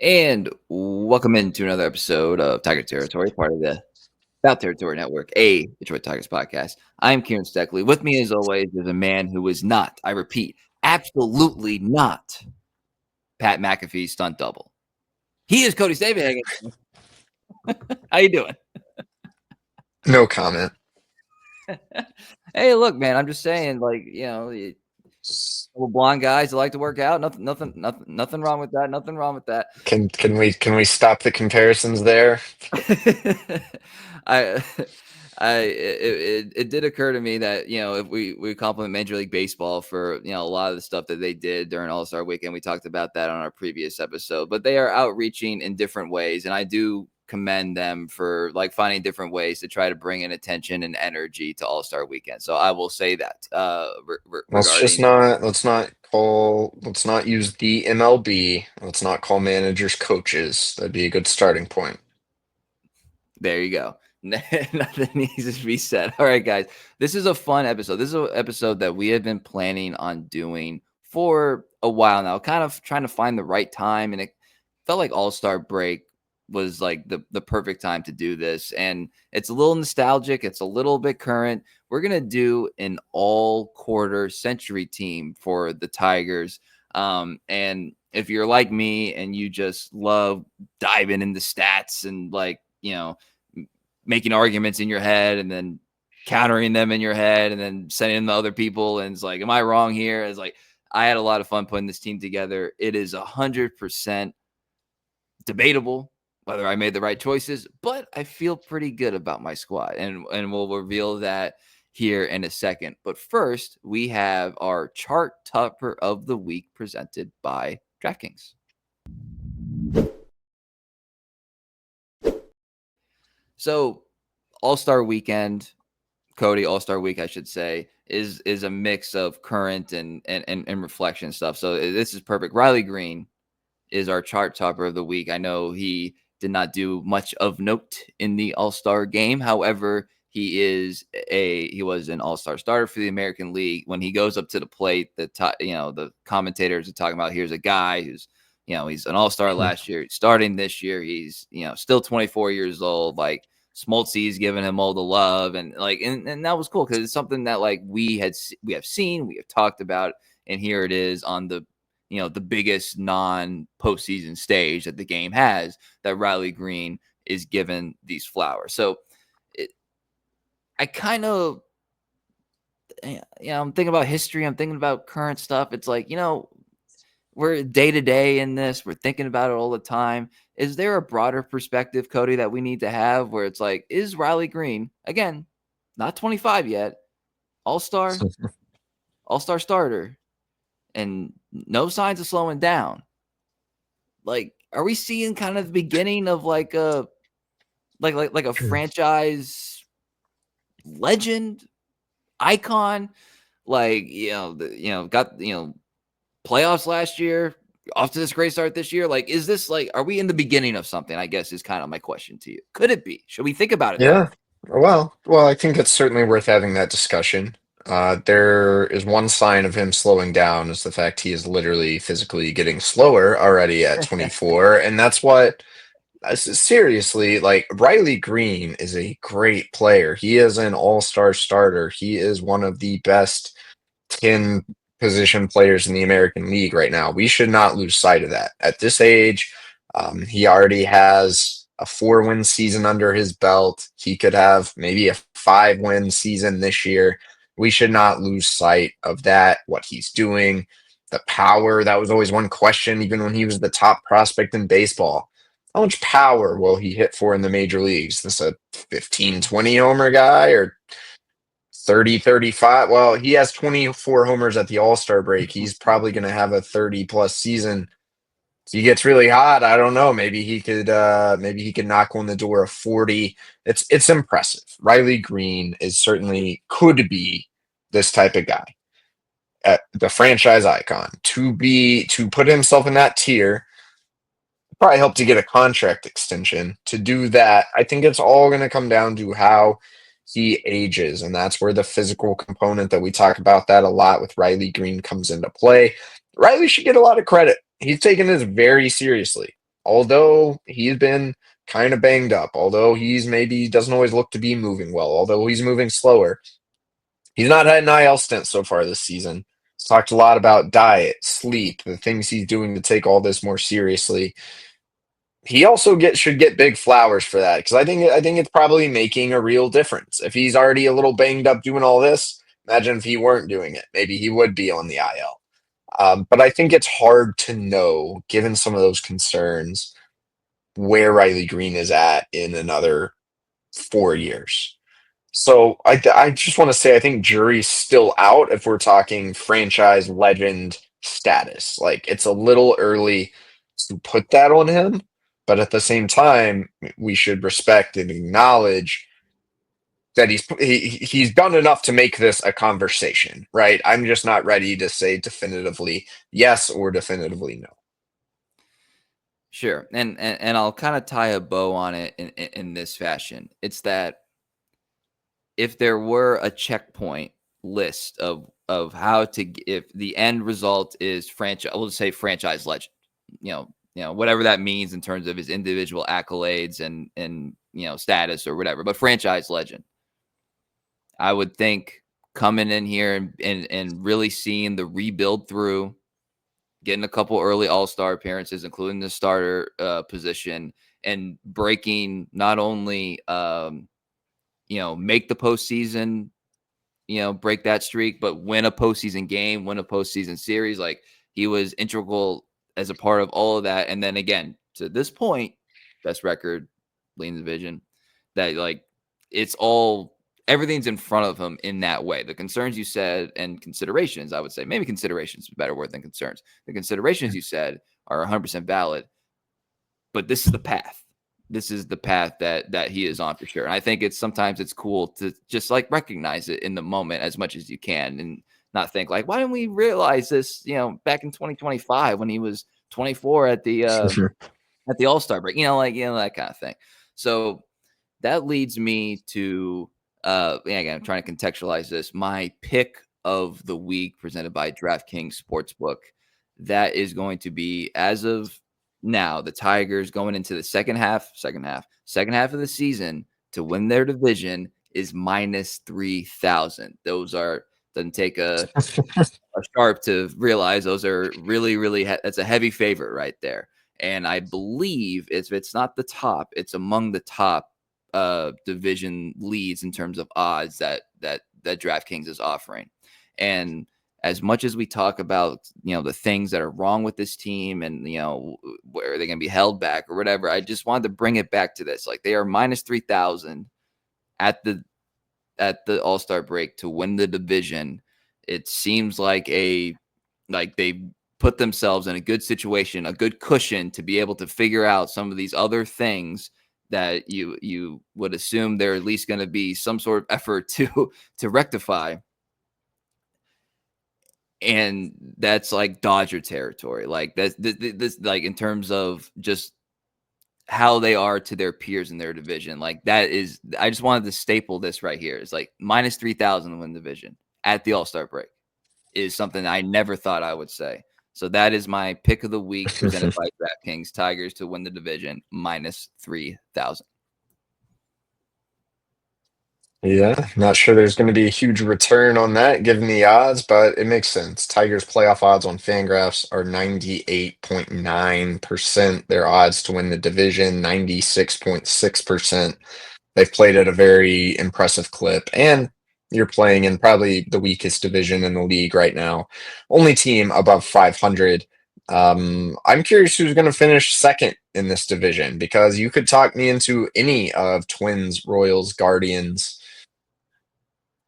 And welcome into another episode of Tiger Territory, part of the About Territory Network, a Detroit Tigers podcast. I'm Kieran Steckley. With me, as always, is a man who is not, I repeat, absolutely not Pat McAfee's stunt double. He is Cody Stavenhagen. How you doing? No comment. Hey, look, man, I'm just saying, blonde guys that like to work out. Nothing wrong with that. Nothing wrong with that. Can we stop the comparisons there? I it did occur to me that if we compliment Major League Baseball for a lot of the stuff that they did during All-Star Weekend. We talked about that on our previous episode, but they are outreaching in different ways, and I do commend them for finding different ways to try to bring in attention and energy to All-Star Weekend. So I will say that regarding Let's not use the MLB. Let's not call managers coaches. That'd be a good starting point. There you go. Nothing needs to be said. All right, guys. This is a fun episode. This is an episode that we have been planning on doing for a while now, kind of trying to find the right time. And it felt like All-Star break was like the perfect time to do this. And it's a little nostalgic. It's a little bit current. We're going to do an all-quarter century team for the Tigers. And if you're like me and you just love diving into stats and making arguments in your head and then countering them in your head and then sending them to other people. And it's like, am I wrong here? It's like, I had a lot of fun putting this team together. It is 100% debatable whether I made the right choices, but I feel pretty good about my squad. And we'll reveal that here in a second. But first, we have our chart topper of the week presented by DraftKings. So All-Star Weekend, Cody, All-Star Week, I should say, is a mix of current and reflection stuff. So this is perfect. Riley Greene is our chart topper of the week. I know he did not do much of note in the All-Star game. However, he was an All-Star starter for the American League. When he goes up to the plate, the commentators are talking about, here's a guy who's he's an All-Star last year, starting this year. He's still 24 years old. Like, Smoltzy's giving him all the love, and that was cool because it's something that we have seen, we have talked about, and here it is on the the biggest non-postseason stage that the game has, that Riley Greene is given these flowers. So I kind of I'm thinking about history, I'm thinking about current stuff. It's like, we're day to day in this. We're thinking about it all the time. Is there a broader perspective, Cody, that we need to have where it's like, is Riley Greene, again, not 25 yet, all-star starter, and no signs of slowing down? Like, are we seeing kind of the beginning of like a franchise legend icon? Got playoffs last year, off to this great start this year. Like, is this are we in the beginning of something? I guess is kind of my question to you. Could it be? Should we think about it that way? Yeah. I think it's certainly worth having that discussion. There is one sign of him slowing down is the fact he is literally physically getting slower already at 24, and that's what. Seriously, like, Riley Greene is a great player. He is an all-star starter. He is one of the best 10 position players in the American League right now. We should not lose sight of that. At this age, he already has a 4-win season under his belt. He could have maybe a 5-win season this year. We should not lose sight of that, what he's doing, the power. That was always one question, even when he was the top prospect in baseball. How much power will he hit for in the major leagues? Is this a 15, 20 homer guy, or 30, 35? Well, he has 24 homers at the All-Star break. He's probably going to have a 30-plus season. So he gets really hot. I don't know. Maybe he could knock on the door of 40. It's impressive. Riley Greene could be this type of guy. The franchise icon. To put himself in that tier, probably help to get a contract extension. To do that, I think it's all going to come down to how he ages, and that's where the physical component that we talk about that a lot with Riley Greene comes into play. Riley should get a lot of credit. He's taken this very seriously. although he's been kind of banged up, although he's maybe doesn't always look to be moving well, although he's moving slower, he's not had an IL stint so far this season. He's talked a lot about diet, sleep, the things he's doing to take all this more seriously. He also should get big flowers for that because I think it's probably making a real difference. If he's already a little banged up doing all this, imagine if he weren't doing it. Maybe he would be on the IL. But I think it's hard to know, given some of those concerns, where Riley Greene is at in another 4 years. So I just want to say I think jury's still out if we're talking franchise legend status. Like it's a little early to put that on him, but at the same time, we should respect and acknowledge that he's done enough to make this a conversation, right? I'm just not ready to say definitively yes or definitively no. Sure. And I'll kind of tie a bow on it in this fashion. It's that if there were a checkpoint list of how to, if the end result is franchise, we'll just say franchise legend, whatever that means in terms of his individual accolades and status or whatever, but franchise legend, I would think coming in here and really seeing the rebuild through, getting a couple early all-star appearances, including the starter position, and breaking not only make the postseason, break that streak, but win a postseason game, win a postseason series. Like he was integral as a part of all of that. And then again, to this point, best record, leading division, that like it's all everything's in front of him in that way. The concerns you said and considerations, I would say, maybe considerations is a better word than concerns. The considerations you said are 100% valid, but this is the path. This is the path that he is on for sure. And I think sometimes it's cool to just like recognize it in the moment as much as you can and not think like, why didn't we realize this, back in 2025 when he was 24 at the All-Star break, that kind of thing. So that leads me to again, I'm trying to contextualize this. My pick of the week presented by DraftKings Sportsbook. That is going to be, as of now, the Tigers going into the second half of the season to win their division is minus 3,000. Those are, doesn't take a sharp to realize those are really, really, that's a heavy favorite right there. And I believe if it's not the top, it's among the top division leads in terms of odds that DraftKings is offering. And as much as we talk about, the things that are wrong with this team and, where they're going to be held back or whatever, I just wanted to bring it back to this. Like they are minus 3,000 at the All-Star break to win the division. It seems like they put themselves in a good situation, a good cushion to be able to figure out some of these other things that you would assume they're at least going to be some sort of effort to rectify. And that's like Dodger territory. Like that's this like in terms of just how they are to their peers in their division. Like that is, I just wanted to staple this right here. It's like minus 3,000 to win division at the All-Star break is something I never thought I would say. So that is my pick of the week presented by DraftKings. Tigers to win the division minus 3,000. Yeah, not sure there's going to be a huge return on that given the odds, but it makes sense. Tigers playoff odds on Fangraphs are 98.9%. Their odds to win the division, 96.6%. They've played at a very impressive clip, and you're playing in probably the weakest division in the league right now. Only team above 500. I'm curious who's going to finish second in this division because you could talk me into any of Twins, Royals, Guardians.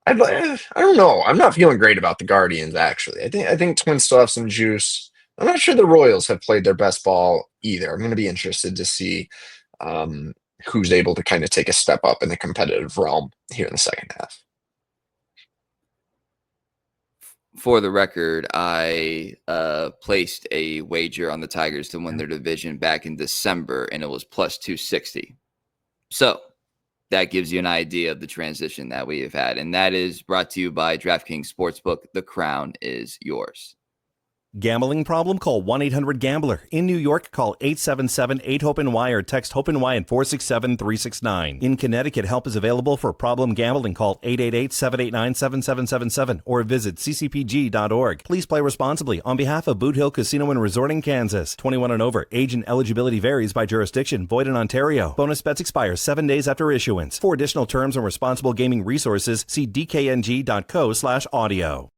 I don't know. I'm not feeling great about the Guardians actually. I think Twins still have some juice. I'm not sure the Royals have played their best ball either. I'm going to be interested to see um, who's able to kind of take a step up in the competitive realm here in the second half. For the record, I placed a wager on the Tigers to win their division back in December, and it was plus 260. So that gives you an idea of the transition that we have had. And that is brought to you by DraftKings Sportsbook. The crown is yours. Gambling problem? Call 1-800-GAMBLER. In New York, call 877-8-HOPE-NY or text HOPE-NY at 467-369. In Connecticut, help is available for problem gambling. Call 888-789-7777 or visit ccpg.org. Please play responsibly on behalf of Boot Hill Casino and Resort in Kansas. 21 and over. Age and eligibility varies by jurisdiction. Void in Ontario. Bonus bets expire 7 days after issuance. For additional terms and responsible gaming resources, see dkng.co/audio.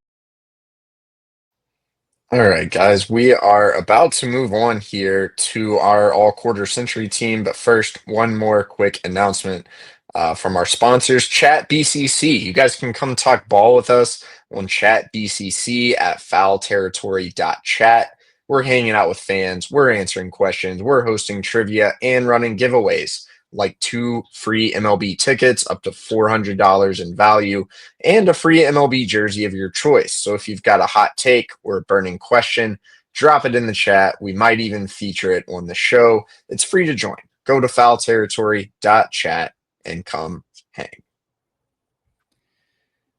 All right, guys, we are about to move on here to our all-quarter century team, but first, one more quick announcement from our sponsors, Chat BCC. You guys can come talk ball with us on Chat BCC at foulterritory.chat. We're hanging out with fans, we're answering questions, we're hosting trivia, and running giveaways like 2 free MLB tickets up to $400 in value and a free MLB jersey of your choice. So if you've got a hot take or a burning question, drop it in the chat. We might even feature it on the show. It's free to join. Go to foulterritory.chat and come hang.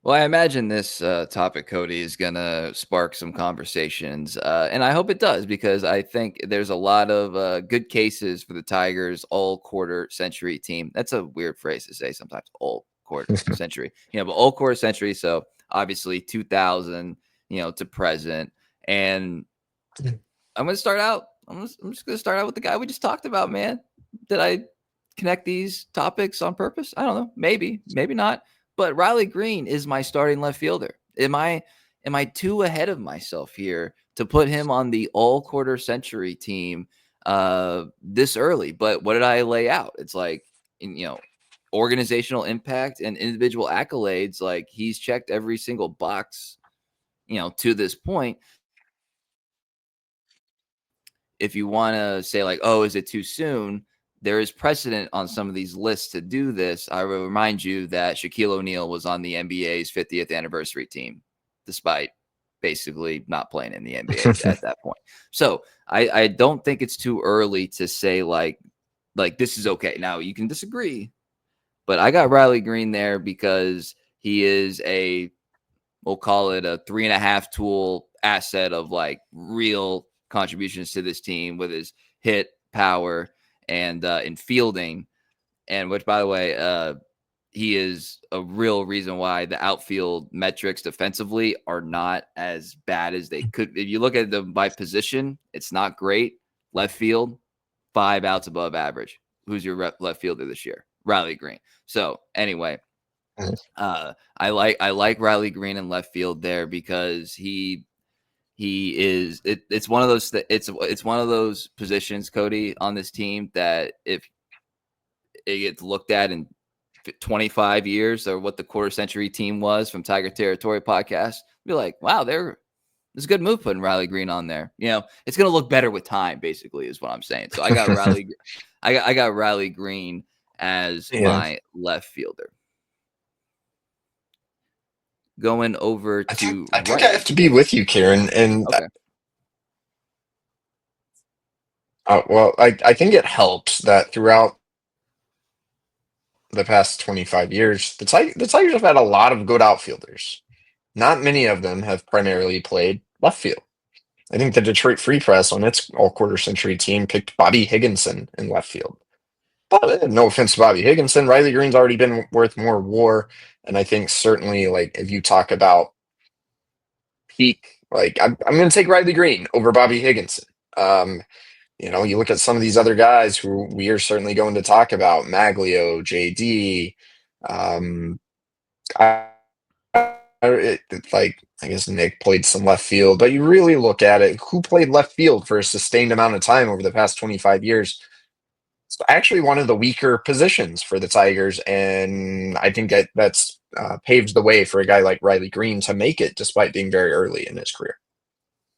Well, I imagine this topic, Cody, is going to spark some conversations. And I hope it does, because I think there's a lot of good cases for the Tigers all-quarter century team. That's a weird phrase to say sometimes, all-quarter century. But all-quarter century, so obviously 2000, to present. And I'm going to start out. I'm just going to start out with the guy we just talked about, man. Did I connect these topics on purpose? I don't know. Maybe not. But Riley Greene is my starting left fielder. Am I too ahead of myself here to put him on the all-quarter century team this early? But what did I lay out? It's like, organizational impact and individual accolades. Like, he's checked every single box, to this point. If you want to say like, oh, is it too soon? There is precedent on some of these lists to do this. I will remind you that Shaquille O'Neal was on the NBA's 50th anniversary team, despite basically not playing in the NBA at that point. So I don't think it's too early to say like this is okay. Now, you can disagree, but I got Riley Greene there because he is we'll call it a 3.5 tool asset of like real contributions to this team with his hit, power, and in fielding, and which, by the way, he is a real reason why the outfield metrics defensively are not as bad as they could. If you look at them by position, it's not great. Left field, 5 outs above average. Who's your left fielder this year? Riley Greene. So anyway, I like Riley Greene in left field there because he is it's one of those it's one of those positions, Cody, on this team that if it gets looked at in 25 years, or what the quarter century team was from Tiger Territory podcast, be like, wow, it's a good move putting Riley Greene on there. It's going to look better with time, basically, is what I'm saying. So I got I got Riley Greene as my left fielder. Going over to I think I have to be with you, Kieran. And okay. well, I think it helps that throughout the past 25 years, the Tigers have had a lot of good outfielders. Not many of them have primarily played left field. I think the Detroit Free Press on its all-quarter century team picked Bobby Higginson in left field. But no offense to Bobby Higginson, Riley Greene's already been worth more WAR. And I think certainly, like, if you talk about peak, like, I'm going to take Riley Greene over Bobby Higginson. You look at some of these other guys who we are certainly going to talk about, Maglio, JD. I guess Nick played some left field, but you really look at it, who played left field for a sustained amount of time over the past 25 years? It's actually one of the weaker positions for the Tigers, and I think that's paves the way for a guy like Riley Greene to make it, despite being very early in his career.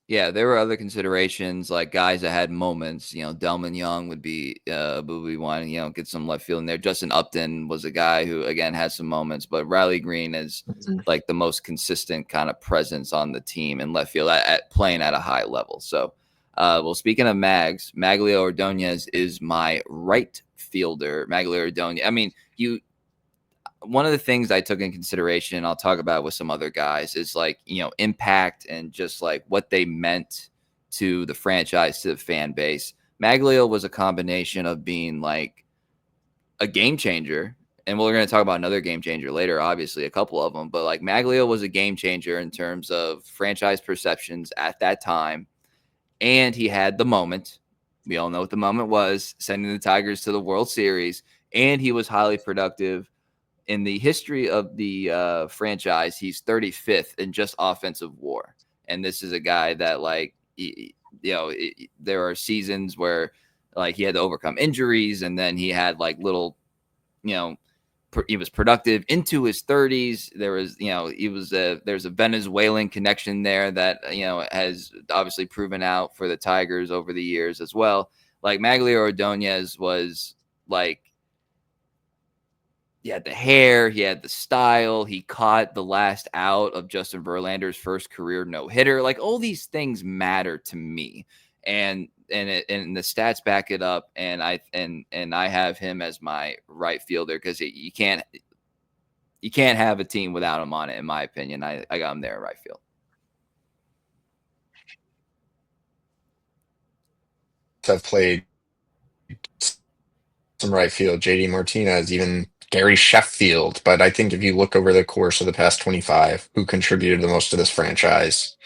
Yeah, there were other considerations, like guys that had moments. Delman Young would be one. Get some left field in there. Justin Upton was a guy who, again, has some moments, but Riley Greene is like the most consistent kind of presence on the team in left field at playing at a high level. So, speaking of Maglio Ordonez is my right fielder. Maglio Ordonez. I mean, one of the things I took in consideration, I'll talk about with some other guys, is like, impact and just like what they meant to the franchise, to the fan base. Magglio was a combination of being like a game changer. And we're going to talk about another game changer later, obviously, a couple of them. But like Magglio was a game changer in terms of franchise perceptions at that time. And he had the moment. We all know what the moment was, sending the Tigers to the World Series. And he was highly productive. In the history of the franchise, he's 35th in just offensive WAR. And this is a guy that, like, there are seasons where, like, he had to overcome injuries, and then he had like little, he was productive into his 30s. There was, there's a Venezuelan connection there that, has obviously proven out for the Tigers over the years as well. Like Magglio Ordonez was like, he had the hair, he had the style, he caught the last out of Justin Verlander's first career no-hitter. Like, all these things matter to me. And the stats back it up, and I have him as my right fielder because you can't have a team without him on it, in my opinion. I got him there in right field. Have played some right field, JD Martinez, even Gary Sheffield. But I think if you look over the course of the past 25, who contributed the most to this franchise,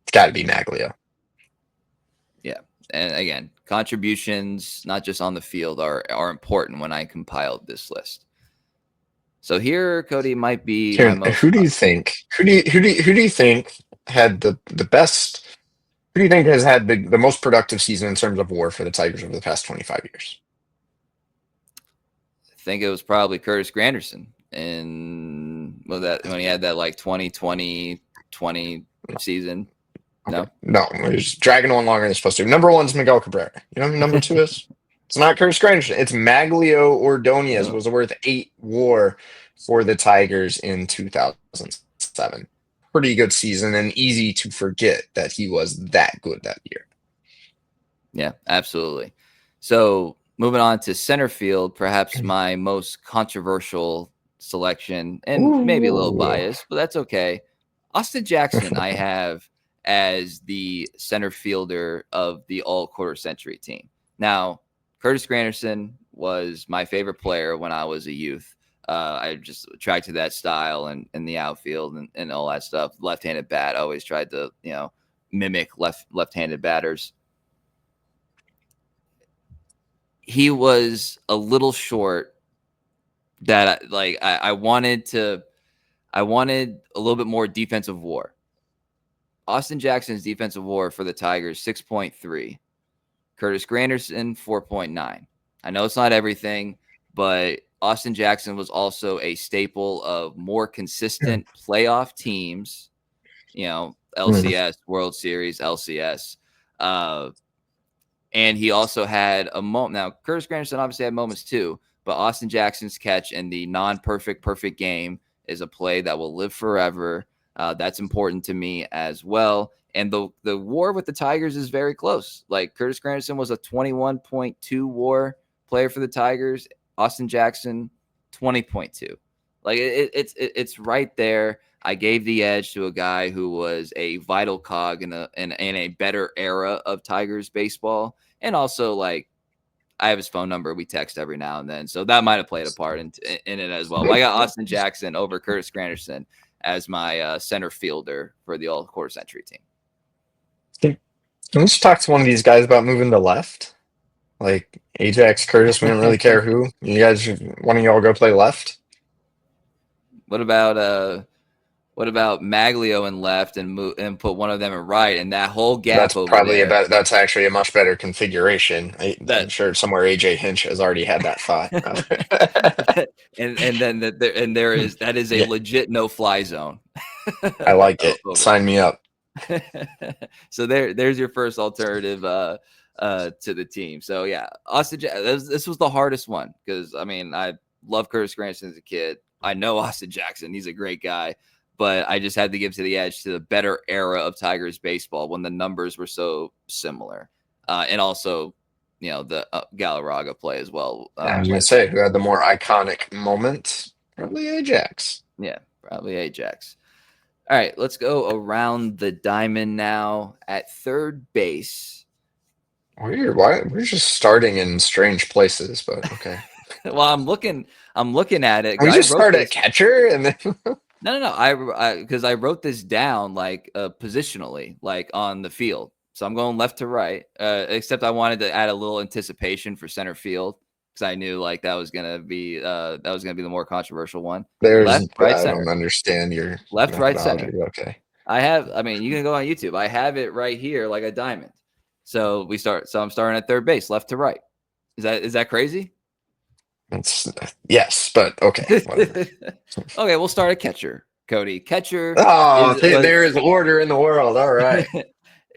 it's got to be Magglio. Yeah. And again, contributions, not just on the field, are important when I compiled this list. So here, Cody, might be Kieran, my most. who do you think? Who do you think had the best? Who do you think has had the most productive season in terms of WAR for the Tigers over the past 25 years? I think it was probably Curtis Granderson, and when he had that like 2020 season. Okay. No, he's dragging one longer than he's supposed to. Number one's Miguel Cabrera. You know who number two is? It's not Curtis Granderson. It's Magglio Ordonez. Was worth 8 WAR for the Tigers in 2007. Pretty good season, and easy to forget that he was that good that year. Yeah, absolutely. So moving on to center field, perhaps my most controversial selection, and maybe a little biased, but that's okay. Austin Jackson, I have as the center fielder of the all-quarter century team. Now, Curtis Granderson was my favorite player when I was a youth. I just attracted that style and the outfield and all that stuff. Left-handed bat, I always tried to, mimic left-handed batters. He was a little short that I wanted a little bit more defensive WAR. Austin Jackson's defensive WAR for the Tigers, 6.3. Curtis Granderson, 4.9. I know it's not everything, but Austin Jackson was also a staple of more consistent playoff teams, LCS, World Series, LCS. And he also had a moment. Now, Curtis Granderson obviously had moments too, but Austin Jackson's catch in the perfect game is a play that will live forever. That's important to me as well. And the WAR with the Tigers is very close. Like, Curtis Granderson was a 21.2 WAR player for the Tigers. Austin Jackson, 20.2. Like, it's right there. I gave the edge to a guy who was a vital cog in a better era of Tigers baseball. And also, like, I have his phone number. We text every now and then. So that might have played a part in it as well. But I got Austin Jackson over Curtis Granderson as my center fielder for the all-quarter century team. Can we just talk to one of these guys about moving to left? Like Ajax, Curtis, we don't really care who. You guys, one of y'all go play left? What about Magglio in left and put one of them in right, and that whole gap that's actually a much better configuration. I'm sure somewhere AJ Hinch has already had that thought. and there is a legit no-fly zone. I like it. Sign me up. So there's your first alternative to the team. So yeah, Austin. This was the hardest one because I love Curtis Granderson as a kid. I know Austin Jackson. He's a great guy. But I just had to give to the edge to the better era of Tigers baseball when the numbers were so similar. And also, the Galarraga play as well. I was going to say, who had the more iconic moment? Probably Ajax. Yeah, probably Ajax. All right, let's go around the diamond now at third base. Weird. Why we're just starting in strange places, but okay. Well, I'm looking at it. We I just wrote start at this. catcher and then No. Because I wrote this down like positionally, like on the field. So I'm going left to right. Except I wanted to add a little anticipation for center field because I knew like that was gonna be the more controversial one. there's Left, right, I don't center. understand your Left, right, methodology. center. Okay. I mean, you can go on YouTube. I have it right here like a diamond. So I'm starting at third base, left to right. Is that crazy? That's yes, but okay, whatever. Okay, we'll start at catcher. Cody. Catcher Oh, is there is order in the world. All right.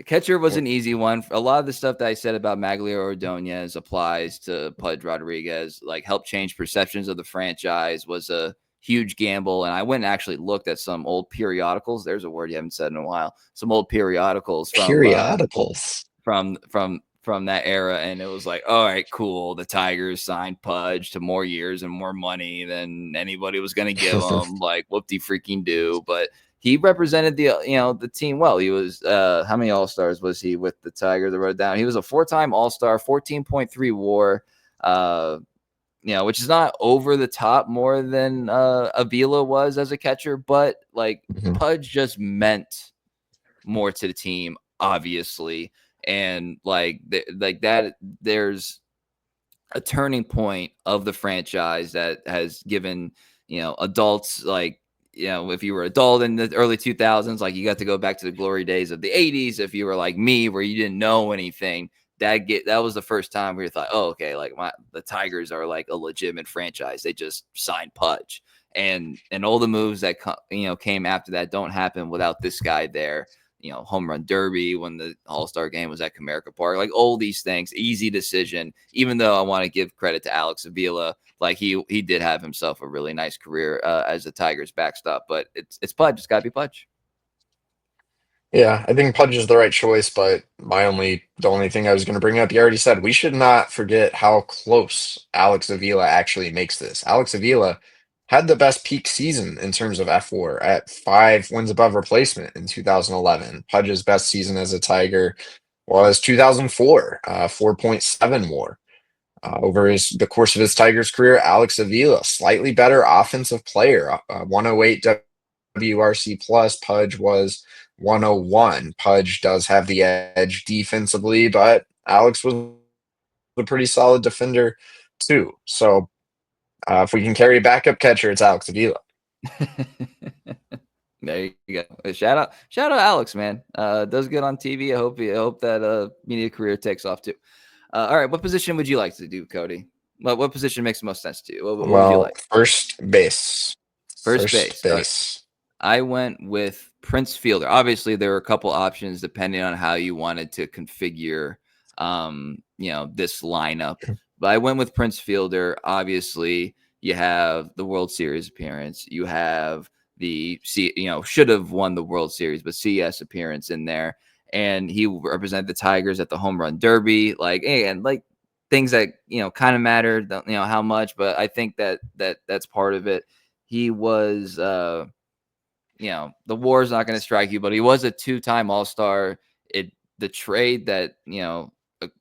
catcher was an easy one. A lot of the stuff that I said about Maglio Ordonez applies to Pudge Rodriguez. Like helped change perceptions of the franchise was a huge gamble. And I went and actually looked at some old periodicals. There's a word you haven't said in a while. Some old periodicals Periodicals. from that era, and it was like, all right, cool. The Tigers signed Pudge to more years and more money than anybody was going to give him. Like, whoop-de freaking do. But he represented the team well. He was how many All-Stars was he with the Tigers? I wrote down. He was a 4-time All-Star, 14.3 WAR. Which is not over the top more than Avila was as a catcher, but like Pudge just meant more to the team, obviously. And like that, there's a turning point of the franchise that has given adults like if you were adult in the early 2000s, like you got to go back to the glory days of the 80s. If you were like me, where you didn't know anything, that was the first time where you thought, oh, okay, like the Tigers are like a legitimate franchise. They just signed Pudge, and all the moves that came after that don't happen without this guy there. Home run derby when the All-Star game was at Comerica Park, like all these things, easy decision. Even though I want to give credit to Alex Avila, like he did have himself a really nice career as a Tigers backstop, but it's Pudge. It's got to be Pudge. Yeah, I think Pudge is the right choice, but the only thing I was going to bring up, you already said, we should not forget how close Alex Avila actually makes this. Alex Avila had the best peak season in terms of F4 at 5 wins above replacement in 2011. Pudge's best season as a Tiger was 2004, 4.7 WAR. Over the course of his Tigers career, Alex Avila, slightly better offensive player, 108 WRC plus. Pudge was 101. Pudge does have the edge defensively, but Alex was a pretty solid defender too. So if we can carry a backup catcher, it's Alex Avila. There you go. Shout out Alex, man. Does good on TV. I hope that media career takes off too. All right, what position would you like to do, Cody? What position makes the most sense to you? What would you like? First base. First base. Okay. I went with Prince Fielder. Obviously, there were a couple options depending on how you wanted to configure, this lineup. But I went with Prince Fielder. Obviously, you have the World Series appearance. You have the should have won the World Series, but CS appearance in there, and he represented the Tigers at the Home Run Derby. Like, and like things that kind of matter. How much, but I think that's part of it. He was. The war is not going to strike you, but he was a 2-time All-Star. The trade that,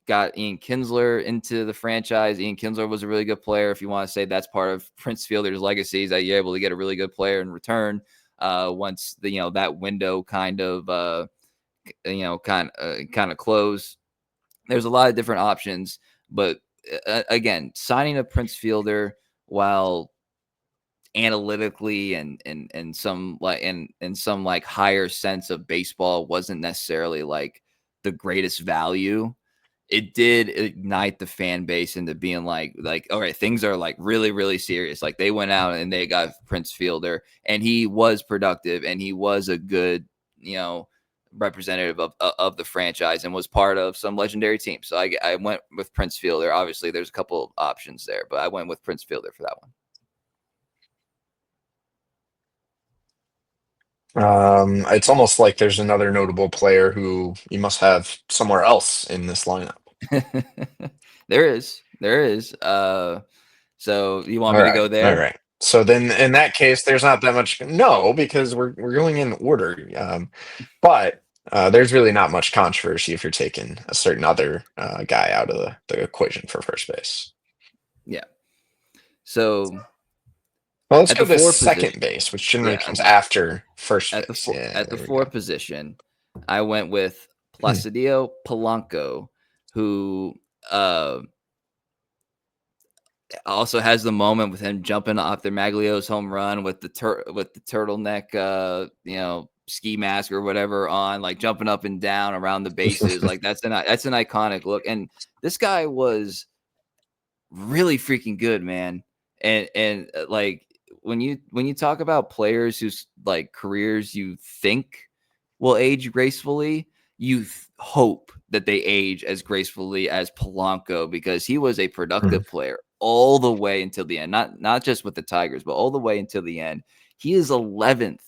got Ian Kinsler into the franchise. Ian Kinsler was a really good player. If you want to say that's part of Prince Fielder's legacy, is that you're able to get a really good player in return once that window kind of close. There's a lot of different options, but again, signing a Prince Fielder while analytically and some like higher sense of baseball wasn't necessarily like the greatest value. It did ignite the fan base into being like, all right, things are like really, really serious. Like they went out and they got Prince Fielder, and he was productive, and he was a good, representative of the franchise, and was part of some legendary teams. So I went with Prince Fielder. Obviously, there's a couple of options there, but I went with Prince Fielder for that one. It's almost like there's another notable player who you must have somewhere else in this lineup. There is. So you want me to go there? All right. So then, in that case, there's not that much. No, because we're going in order. But there's really not much controversy if you're taking a certain other guy out of the equation for first base. Yeah. So Well, let's at go the to four position, second base, which generally yeah, comes after first at base. Yeah, the there we four go. position, I went with Hmm. Placidio Polanco, who also has the moment with him jumping off the Maglio's home run with the turtleneck, ski mask or whatever on, like jumping up and down around the bases. Like that's an iconic look. And this guy was really freaking good, man. And like when you talk about players whose like careers you think will age gracefully, you hope that they age as gracefully as Polanco, because he was a productive player all the way until the end. Not just with the Tigers, but all the way until the end. He is 11th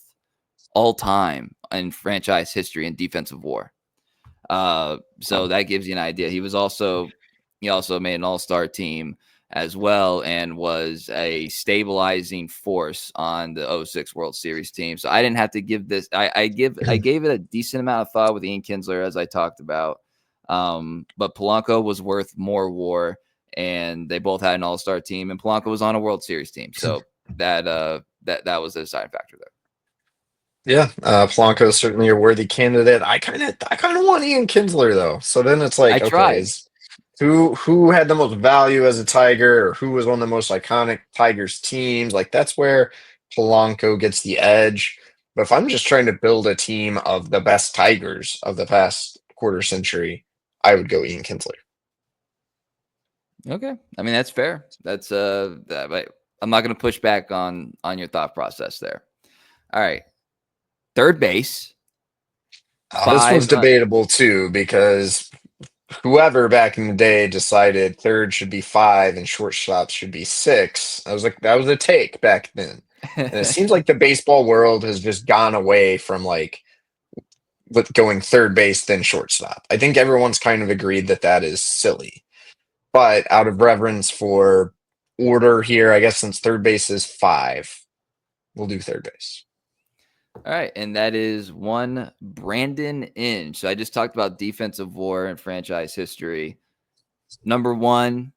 all time in franchise history in defensive WAR. So that gives you an idea. He also made an all-star team as well and was a stabilizing force on the 06 World Series team. So I didn't have to give this. I gave it a decent amount of thought with Ian Kinsler, as I talked about. But Polanco was worth more WAR, and they both had an all-star team, and Polanco was on a World Series team. So that was the deciding factor there. Yeah, Polanco is certainly a worthy candidate. I kind of want Ian Kinsler though. So then it's like, I okay, tried. is who had the most value as a Tiger, or who was one of the most iconic Tigers teams? Like that's where Polanco gets the edge. But if I'm just trying to build a team of the best Tigers of the past quarter century, I would go Ian Kinsler. Okay. I mean, that's fair. That's I'm not going to push back on your thought process there. All right. Third base, This one's 5 debatable too, because whoever back in the day decided third should be 5 and shortstop should be 6. I was like, that was a take back then. And it seems like the baseball world has just gone away from like with going third base then shortstop. I think everyone's kind of agreed that that is silly. But out of reverence for order here, I guess since third base is 5, we'll do third base. All right, and that is one Brandon Inge. So I just talked about defensive WAR and franchise history. Number 1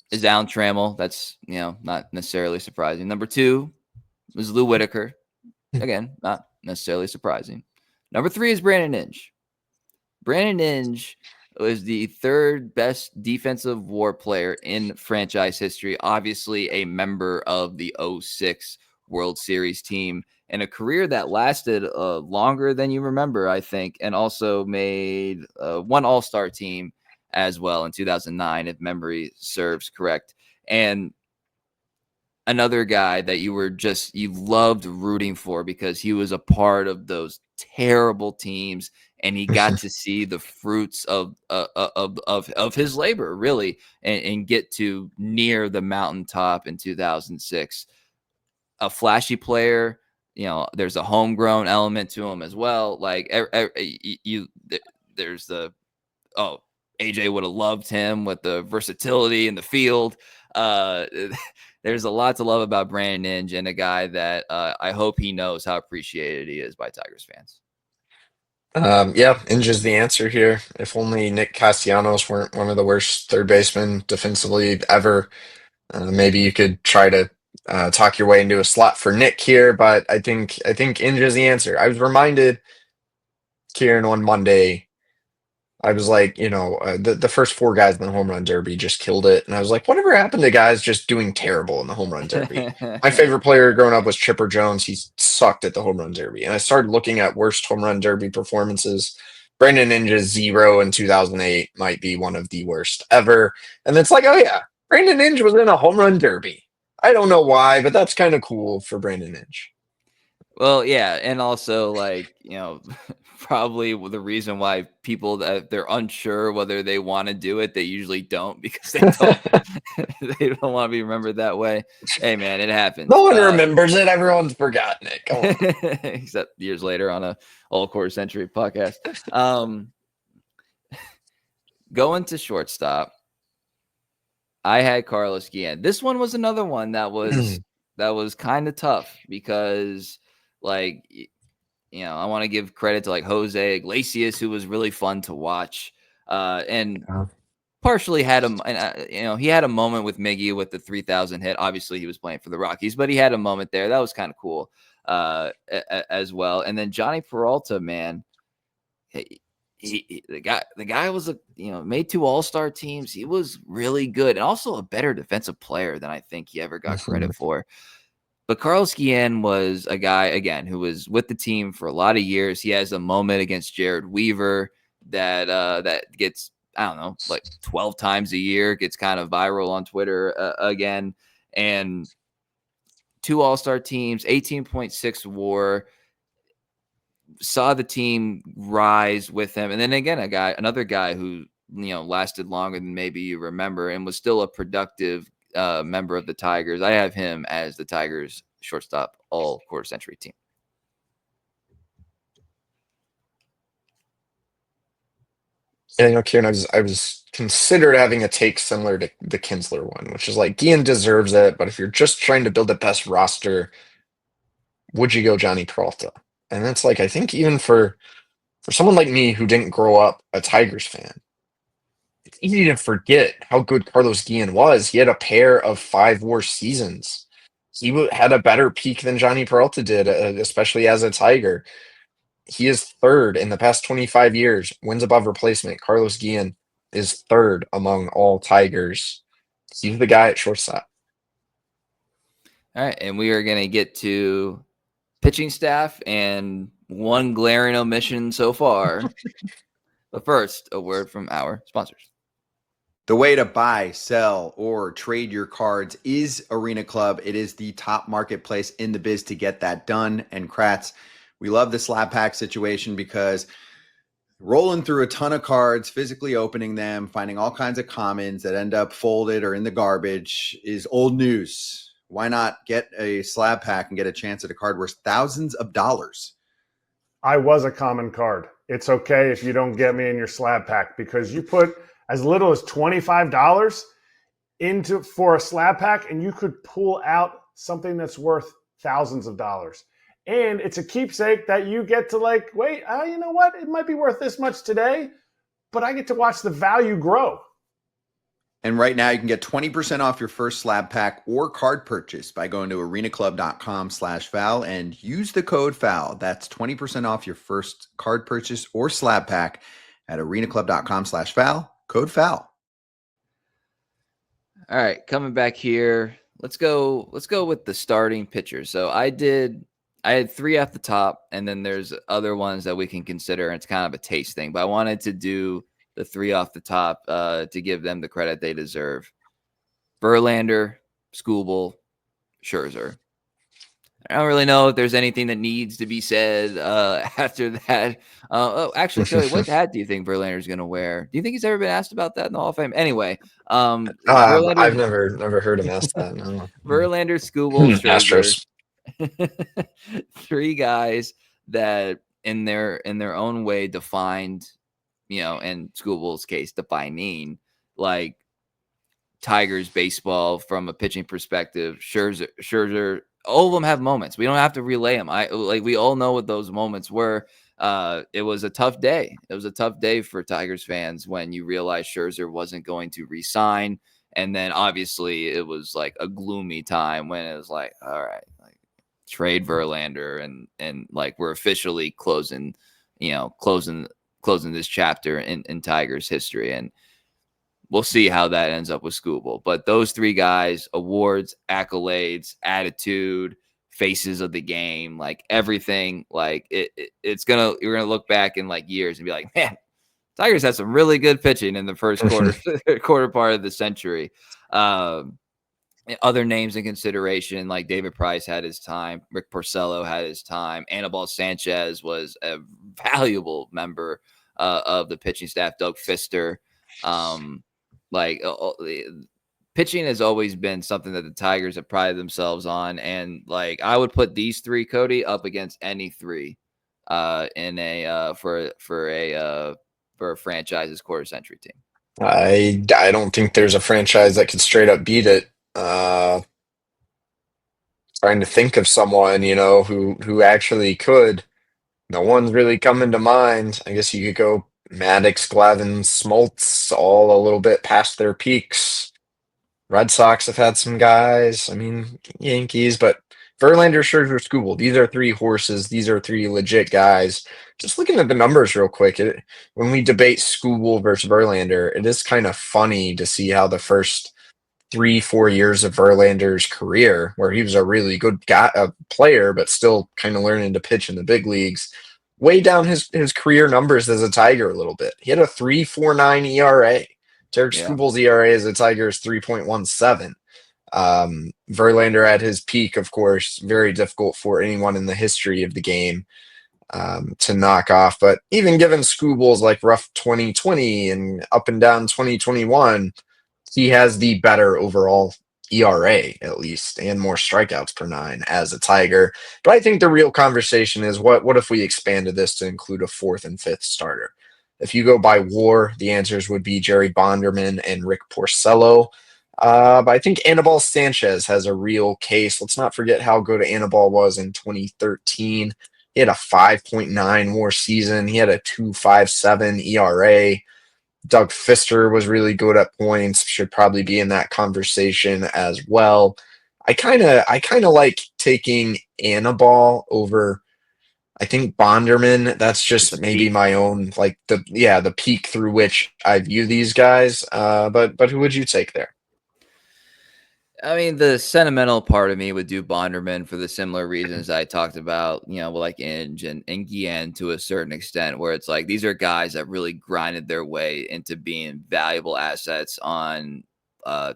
is Alan Trammell. That's, not necessarily surprising. Number 2 was Lou Whitaker. Again, not necessarily surprising. Number 3 is Brandon Inge. Brandon Inge was the third best defensive WAR player in franchise history. Obviously, a member of the 06 World Series team, and a career that lasted longer than you remember, I think, and also made one All-Star team as well in 2009, if memory serves correct. And another guy that you loved rooting for because he was a part of those terrible teams, and he got to see the fruits of his labor, really, and get to near the mountaintop in 2006. A flashy player, there's a homegrown element to him as well. Like there's the AJ would have loved him with the versatility in the field. There's a lot to love about Brandon Inge, and a guy that I hope he knows how appreciated he is by Tigers fans. Yeah, Inge is the answer here. If only Nick Castellanos weren't one of the worst third basemen defensively ever. Maybe you could try to talk your way into a slot for Nick here, but I think Inge is the answer. I was reminded, Kieran, on Monday. I was like, the first 4 guys in the home run derby just killed it, and I was like, whatever happened to guys just doing terrible in the home run derby? My favorite player growing up was Chipper Jones. He sucked at the home run derby, and I started looking at worst home run derby performances. Brandon Inge's 0 in 2008 might be one of the worst ever, and it's like, oh yeah, Brandon Inge was in a home run derby. I don't know why, but that's kind of cool for Brandon Inge. Well, yeah, and also probably the reason why people that they're unsure whether they want to do it, they usually don't, because they don't they don't want to be remembered that way. Hey, man, it happens. No one remembers it. Everyone's forgotten it. Come on. Except years later on a all-quarter century podcast. Going to shortstop, I had Carlos Guillen. This one was another one that was that was kind of tough because, like, I want to give credit to like Jose Iglesias, who was really fun to watch, and partially had him. And he had a moment with Miggy with the 3,000 hit. Obviously, he was playing for the Rockies, but he had a moment there that was kind of cool as well. And then Johnny Peralta, man. The guy was made 2 All-Star teams. He was really good and also a better defensive player than I think he ever got credit for. But Carlos Guillen was a guy, again, who was with the team for a lot of years. He has a moment against Jared Weaver that gets, I don't know, like 12 times a year, gets kind of viral on Twitter again. And 2 All-Star teams, 18.6 WAR, saw the team rise with him. And then again, another guy who, lasted longer than maybe you remember and was still a productive member of the Tigers. I have him as the Tigers shortstop all-quarter century team. Yeah, Kieran, I was considered having a take similar to the Kinsler one, which is like Guillen deserves it, but if you're just trying to build the best roster, would you go Johnny Peralta? And that's like, I think even for someone like me who didn't grow up a Tigers fan, it's easy to forget how good Carlos Guillen was. He had a pair of 5 WAR seasons. He had a better peak than Johnny Peralta did, especially as a Tiger. He is third in the past 25 years, wins above replacement. Carlos Guillen is third among all Tigers. He's the guy at shortstop. All right, and we are going to get to pitching staff and one glaring omission so far. But first, a word from our sponsors. The way to buy, sell, or trade your cards is Arena Club. It is the top marketplace in the biz to get that done. And Kratz, we love the slab pack situation because rolling through a ton of cards, physically opening them, finding all kinds of commons that end up folded or in the garbage is old news. Why not get a slab pack and get a chance at a card worth thousands of dollars? I was a common card. It's okay if you don't get me in your slab pack because you put as little as $25 for a slab pack and you could pull out something that's worth thousands of dollars. And it's a keepsake that you get to wait, you know what? It might be worth this much today, but I get to watch the value grow. And right now you can get 20% off your first slab pack or card purchase by going to arenaclub.com/Val and use the code FOUL. That's 20% off your first card purchase or slab pack at arenaclub.com/Val, code FOUL. All right, coming back here. Let's go with the starting pitcher. So I had 3 off the top, and then there's other ones that we can consider, and it's kind of a taste thing. But I wanted to do the 3 off the top to give them the credit they deserve. Verlander, Skubal, Scherzer. I don't really know if there's anything that needs to be said after that. Actually, Cody, what hat do you think Verlander is going to wear? Do you think he's ever been asked about that in the Hall of Fame? Anyway, I've never heard him ask that. No. Verlander, Skubal, Scherzer. Astros. 3 guys that in their own way defined, in Skubal's case, defining like Tigers baseball from a pitching perspective. Scherzer, all of them have moments. We don't have to relay them. We all know what those moments were. It was a tough day. It was a tough day for Tigers fans when you realized Scherzer wasn't going to re-sign. And then obviously it was like a gloomy time when it was like, all right, trade Verlander and we're officially closing this chapter in Tigers history. And we'll see how that ends up with Skubal. But those 3 guys, awards, accolades, attitude, faces of the game, everything, you're gonna look back in years and be like, man, Tigers had some really good pitching in the first quarter part of the century. Other names in consideration, like David Price had his time, Rick Porcello had his time, Anibal Sanchez was a valuable member of the pitching staff, Doug Fister. Pitching has always been something that the Tigers have prided themselves on, and I would put these 3, Cody, up against any 3 in a for a franchise's quarter century team. I don't think there's a franchise that could straight up beat it. Trying to think of someone, who actually could. No one's really coming to mind. I guess you could go Maddox, Glavine, Smoltz, all a little bit past their peaks. Red Sox have had some guys. I mean, Yankees, but Verlander, Scherzer, Skubal. These are three horses. These are three legit guys. Just looking at the numbers real quick, when we debate Skubal versus Verlander, it is kind of funny to see how the first 3-4 years of Verlander's career, where he was a really good guy, a player, but still kind of learning to pitch in the big leagues, weighed down his career numbers as a Tiger a little bit. He had a 3.49 ERA. Derek Yeah. Skubal's ERA as a Tiger is 3.17. Verlander at his peak, of course, very difficult for anyone in the history of the game to knock off. But even given Skubal's like rough 2020 and up and down 2021, he has the better overall ERA, at least, and more strikeouts per nine as a Tiger. But I think the real conversation is what if we expanded this to include a fourth and fifth starter? If you go by WAR, the answers would be Jerry Bonderman and Rick Porcello. But I think Anibal Sanchez has a real case. Let's not forget how good Anibal was in 2013. He had a 5.9 WAR season. He had a 2.57 ERA. Doug Fister was really good at points, should probably be in that conversation as well. I kind of like taking Anibal over, I think, Bonderman. That's just maybe peak. my own, like, the peak through which I view these guys. But who would you take there? I mean, the sentimental part of me would do Bonderman for the similar reasons I talked about, like Inge and Guillen to a certain extent, where it's like these are guys that really grinded their way into being valuable assets on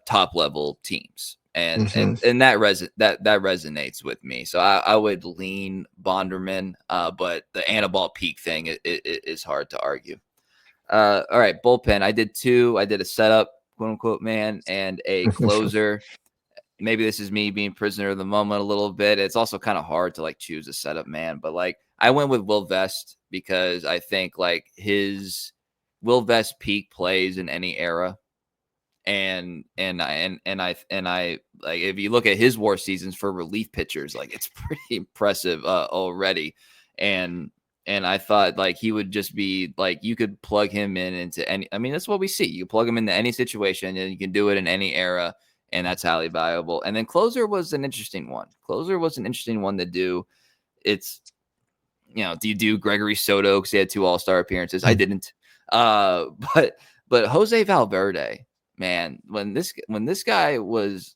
top level teams. And Mhm. that resonates with me. So I would lean Bonderman, but the Anibal peak thing is hard to argue. All right, bullpen. I did two. I did a setup, quote unquote, man, and a closer. Maybe this is me being prisoner of the moment a little bit. It's also kind of hard to like choose a setup man, but like I went with Will Vest because I think like his Will Vest peak plays in any era. And I like if you look at his WAR seasons for relief pitchers, like it's pretty impressive already. And I thought like he would just be like you could plug him into any. I mean, that's what we see. You plug him into any situation, and you can do it in any era, and that's highly valuable. And then closer was an interesting one. Closer was an interesting one to do. It's do you do Gregory Soto because he had 2 All-Star appearances? I didn't. But Jose Valverde, man, when this guy was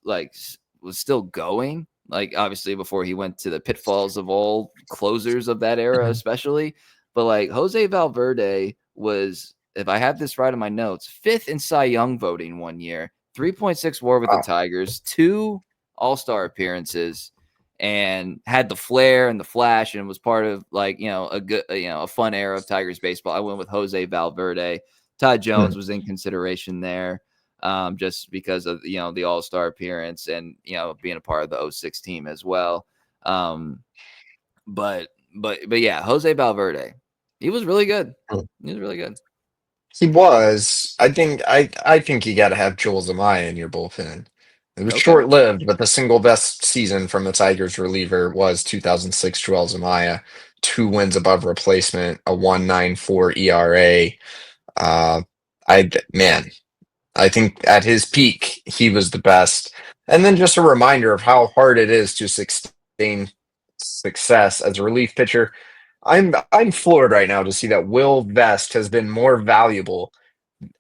still going, like obviously before he went to the pitfalls of all closers of that era, especially, but like Jose Valverde was, if I have this right in my notes, 5th in Cy Young voting one year, 3.6 WAR with the Wow. Tigers, 2 All-Star appearances, and had the flair and the flash, and was part of like a good a fun era of Tigers baseball. I went with Jose Valverde. Todd Jones was in consideration there, just because of the All-Star appearance and being a part of the 06 team as well. But yeah, Jose Valverde, he was really good. He was really good. He was. I think you got to have Joel Zumaya in your bullpen. It was Okay. short-lived, but the single best season from the Tigers reliever was 2006 Joel Zumaya. 2 wins above replacement, a 1.94 ERA. Uh, man, I think at his peak he was the best. And then just a reminder of how hard it is to sustain success as a relief pitcher. I'm floored right now to see that Will Vest has been more valuable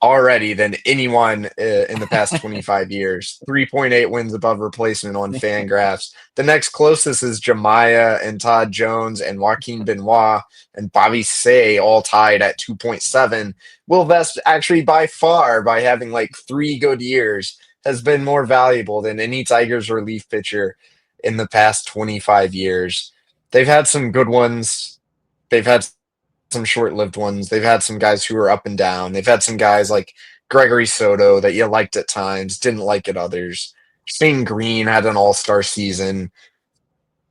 already than anyone in the past 25 years. 3.8 wins above replacement on Fangraphs. The next closest is Jemiah and Todd Jones and Joaquin Benoit and Bobby Say all tied at 2.7. Will Vest actually by far, by having like 3 good years, has been more valuable than any Tigers relief pitcher in the past 25 years. They've had some good ones. They've had some short-lived ones. They've had some guys who are up and down. They've had some guys like Gregory Soto that you liked at times, didn't like at others. Shane Green had an all-star season.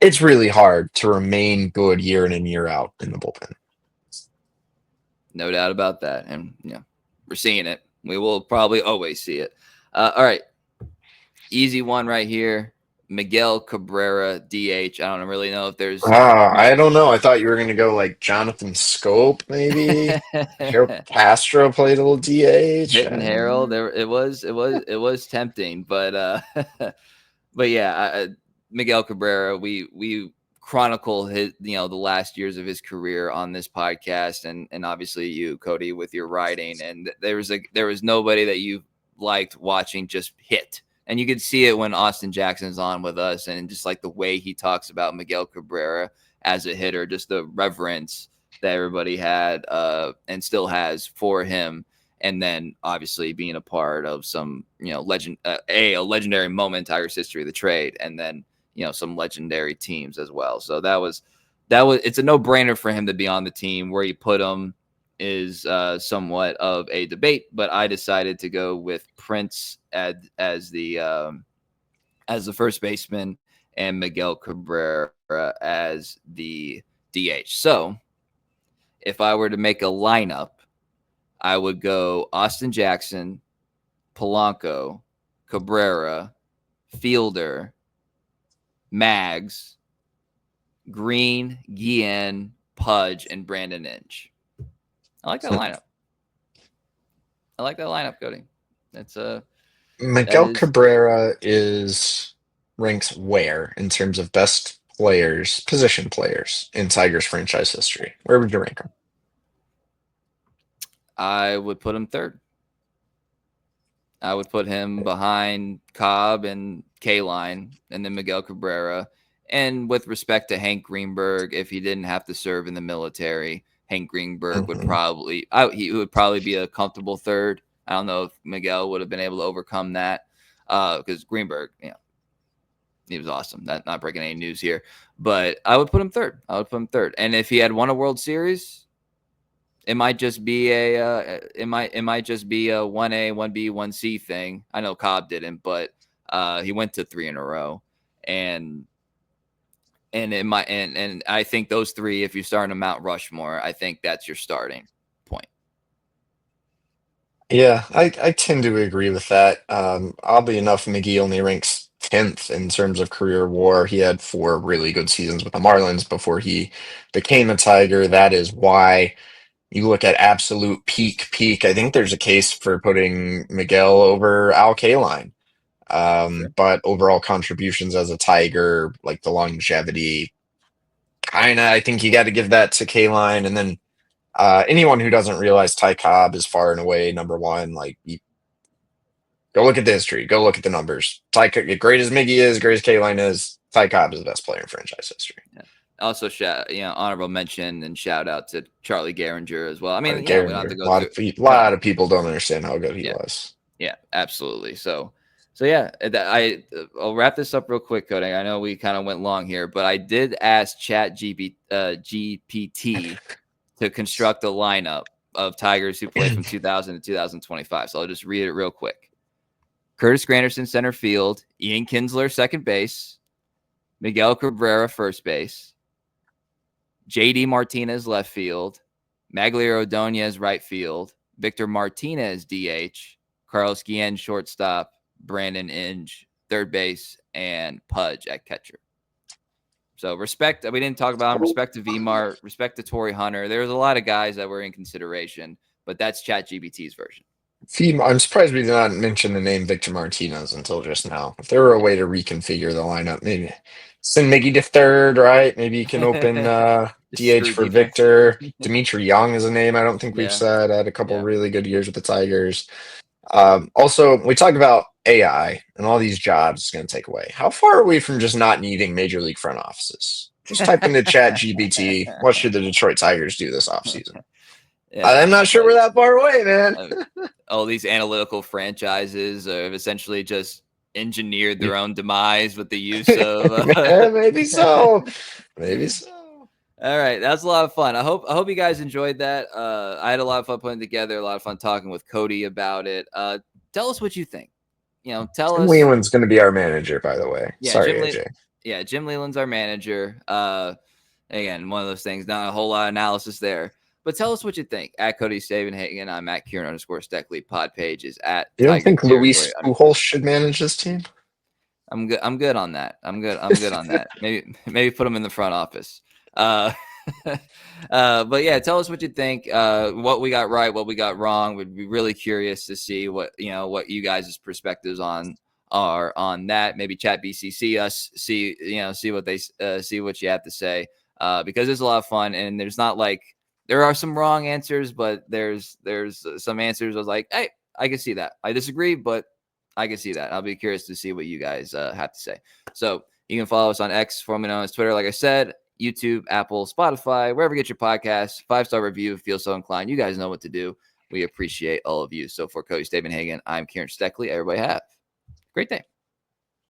It's really hard to remain good year in and year out in the bullpen. No doubt about that. And we're seeing it. We will probably always see it. All right. Easy one right here. Miguel Cabrera, DH. I don't really know if there's. I don't know. I thought you were going to go like Jonathan Scope, maybe. Harold Castro played a little DH. Hitting Harold. It was tempting, but but yeah, Miguel Cabrera. We chronicle his the last years of his career on this podcast, and obviously you, Cody, with your writing, and there was nobody that you liked watching just hit. And you could see it when Austin Jackson's on with us, and just like the way he talks about Miguel Cabrera as a hitter, just the reverence that everybody had and still has for him. And then obviously being a part of some, legend, a legendary moment in Tigers history, the trade, and then, some legendary teams as well. So that was, it's a no brainer for him to be on the team. Where you put him is somewhat of a debate, but I decided to go with Prince as the first baseman and Miguel Cabrera as the DH. So if I were to make a lineup, I would go Austin Jackson, Polanco, Cabrera, Fielder, Mags, Green, Guillen, Pudge, and Brandon Inge. I like that lineup. Cody. That's Miguel Cabrera ranks where in terms of best players, position players in Tigers franchise history? Where would you rank him? I would put him third. I would put him behind Cobb and K-Line, and then Miguel Cabrera. And with respect to Hank Greenberg, if he didn't have to serve in the military, Hank Greenberg would probably be a comfortable third. I don't know if Miguel would have been able to overcome that because Greenberg, he was awesome. Not breaking any news here, but I would put him third. And if he had won a World Series, it might just be a 1A, 1B, 1C thing. I know Cobb didn't, but he went to 3 in a row, and I think those three, if you're starting a Mount Rushmore, I think that's your starting point. Yeah, I tend to agree with that. Oddly enough, McGee only ranks 10th in terms of career WAR. He had 4 really good seasons with the Marlins before he became a Tiger. That is why you look at absolute peak. I think there's a case for putting Miguel over Al Kaline. Sure. But overall contributions as a Tiger, like the longevity, I think you got to give that to Kaline. And then anyone who doesn't realize Ty Cobb is far and away number one, go look at the history, go look at the numbers. Great as Miggy is, great as Kaline is, Ty Cobb is the best player in franchise history. Yeah. Also, honorable mention and shout out to Charlie Gehringer as well. I mean, we don't have to go a lot of people don't understand how good he was. Yeah, absolutely. So yeah, I'll wrap this up real quick, Cody. I know we kind of went long here, but I did ask GPT to construct a lineup of Tigers who played from 2000 to 2025. So I'll just read it real quick. Curtis Granderson, center field. Ian Kinsler, second base. Miguel Cabrera, first base. JD Martinez, left field. Maglier Ordonez, right field. Victor Martinez, DH. Carlos Guillen, shortstop. Brandon Inge, third base. And Pudge at catcher. So respect, we didn't talk about him. Respect to VMart, respect to Torrey Hunter. There's a lot of guys that were in consideration, but that's ChatGPT's version. I'm surprised we did not mention the name Victor Martinez until just now. If there were a way to reconfigure the lineup, maybe send Miggy to third, right? Maybe you can open DH for Victor. Dimitri Young is a name I don't think we've said. Had a couple really good years with the Tigers. Also, we talk about AI and all these jobs it's going to take away. How far are we from just not needing major league front offices? Just type into ChatGPT, what should the Detroit Tigers do this offseason? I'm not sure we're that far away, man. All these analytical franchises have essentially just engineered their own demise with the use of maybe so. All right, that's a lot of fun. I hope you guys enjoyed that. I had a lot of fun putting together, a lot of fun talking with Cody about it. Tell us what you think. Tell us. Jim Leland's going to be our manager, by the way. Yeah, sorry, AJ. Jim Leland's our manager. Again, one of those things. Not a whole lot of analysis there. But tell us what you think. At Cody Stavenhagen, I'm at Kieran _Steckley. Pod page is at. You don't think Luis Pujols should manage this team? I'm good. I'm good on that. I'm good on that. Maybe put them in the front office. But yeah, tell us what you think. What we got right, what we got wrong. Would be really curious to see what you guys' perspectives are on that. Maybe chat BCC us, see what they see what you have to say. Because it's a lot of fun, and there's not like there are some wrong answers, but there's some answers I was like, hey, I can see that. I disagree, but I can see that. I'll be curious to see what you guys have to say. So you can follow us on X, formerly known as Twitter, like I said, YouTube, Apple, Spotify, wherever you get your podcasts. 5-star review if you feel so inclined. You guys know what to do. We appreciate all of you. So for Cody Stavenhagen, I'm Kieran Steckley. Everybody have a great day.